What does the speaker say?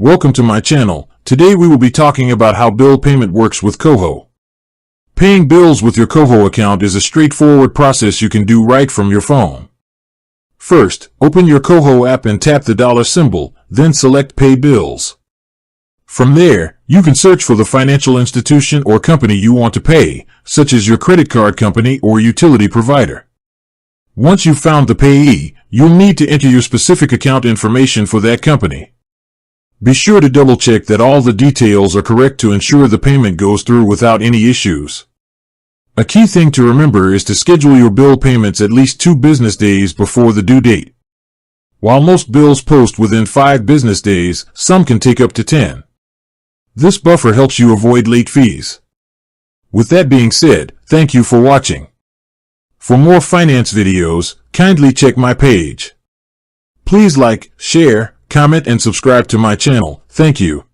Welcome to my channel. Today we will be talking about how bill payment works with Koho. Paying bills with your Koho account is a straightforward process you can do right from your phone. First, open your Koho app and tap the dollar symbol, then select Pay Bills. From there, you can search for the financial institution or company you want to pay, such as your credit card company or utility provider. Once you've found the payee, you'll need to enter your specific account information for that company. Be sure to double-check that all the details are correct to ensure the payment goes through without any issues. A key thing to remember is to schedule your bill payments at least 2 business days before the due date. While most bills post within 5 business days, some can take up to 10. This buffer helps you avoid late fees. With that being said, thank you for watching. For more finance videos, kindly check my page. Please like, share, comment and subscribe to my channel. Thank you.